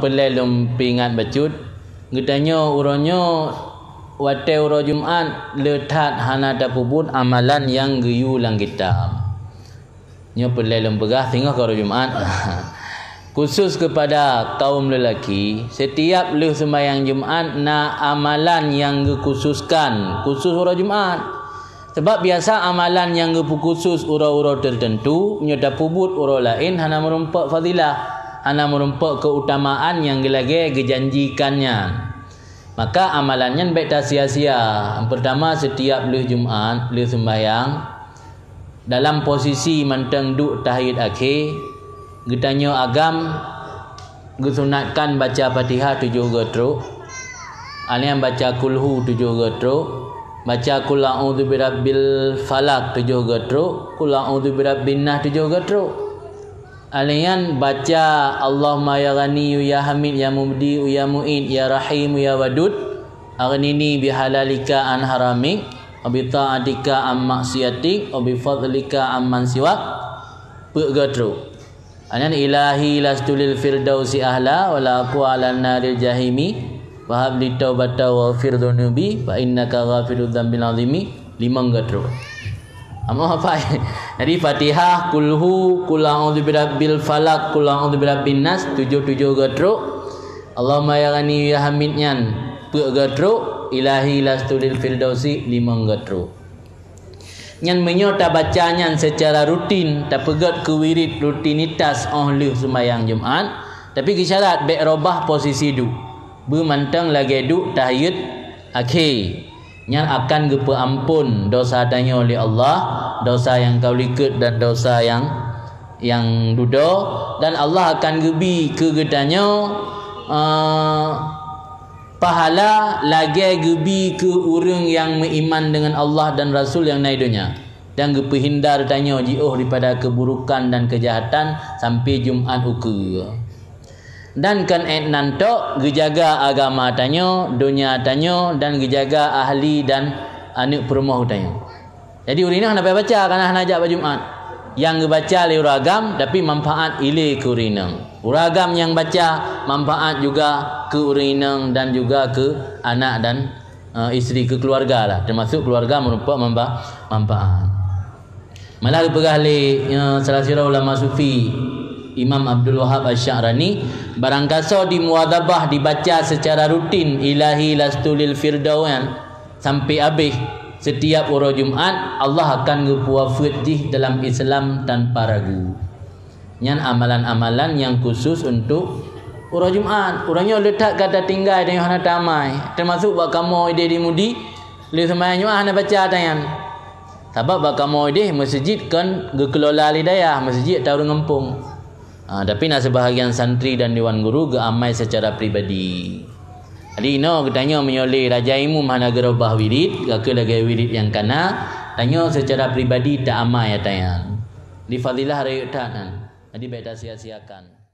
pelai lum pingat bacut gedanyo uronyo wate uro Jumat letat hana tapubut amalan yang geyu lang kitab nyo pelai lum pegah tengok uro Jumat. Khusus kepada kaum lelaki, setiap leh sembahyang Jumat na amalan yang dikhususkan khusus uro Jumat. Sebab biasa amalan yang khusus uro-uro tertentu nyoda pubut uro lain hana merumpak fadilah, hana merumpak keutamaan yang gelage gejanjikannya. Maka amalannya baik tak sia-sia. Pertama, setiap leh Jumat, leh sembahyang dalam posisi manteng duk tahiyat akhir, getanyo agam gesunatkan baca Fatihah 7 getruk, alian baca kulhu 7 getruk, baca qul a'udzu birabbil falaq 7 getruk, qul a'udzu birabbin nas 7 getruk, alian baca Allahumma ya ghani ya hamid ya mubdi ya mu'id ya rahim ya wadud aghnini bihalalika an haramik wa bi ta'atika am maksiatik wa bi fadlika amman siwak getruk. Anan ilahi lastulil firdausi ahla wala aku ala naril jahimi wa habli taubata wa firdhunubi fa innaka ghafirudz dzambil azimi 5 getruk. Apa jadi Fatihah, kulhu, qul a'udzu birabbil falaq, qul a'udzu birabbin nas 7 getruk. Allahumma ya ghani ya hamidnyan 4 getruk, ilahi lastulil firdausi 5 getruk. Nyan menyota bacanya secara rutin, tak pegat ke wirid rutinitas oleh sembahyang Jumat, tapi kisyarat baik robah posisi du bermantang lagi du tahiyat akhir nyan akan gepe ampun dosa tanya oleh Allah, dosa yang kau likut dan dosa yang dudo, dan Allah akan gebi ke gedanyo pahala lagi gebi ke orang yang beriman dengan Allah dan Rasul yang naik dunia, dan gepe hindar tanya jauh daripada keburukan dan kejahatan sampai Jumat ukur. Dan kan nanto gejaga agama tanya, dunia tanya, dan gejaga ahli dan anak perumah tanya. Jadi urang ni nak baca kana najak pada Jumat. Yang baca le uragam tapi manfaat ile ke urang. Uragam yang baca manfaat juga ke urang dan juga ke anak dan isteri, ke keluarga lah, termasuk keluarga merupakan manfaat. Malah pegah le salah sira ulama sufi Imam Abdul Wahab Asy-Sya'rani, barangkasa di muadzabah dibaca secara rutin ilahi lastulil firdauan sampai habis setiap uro Jumat, Allah akan ngepuafid jih dalam Islam tanpa ragu. Nyan amalan-amalan yang khusus untuk uro Jumat. Orangnya letak kata tinggal dengan hana tamai, termasuk bak kamu ide di mudi le sembahyang Jumat hana baca tayan. Sebab bak kamu ide masjid kan gekelola lidayah masjid tahu ngempung. Tapi nak sebahagian santri dan dewan guru ge amai secara pribadi. Jadi kita tanya menyoleh Raja Imam hana gerobah wirid, ke lagi wirid yang kana, tanya secara pribadi tak amai ya tayan. Di fadilah rayutan. Jadi baik tak sia-siakan.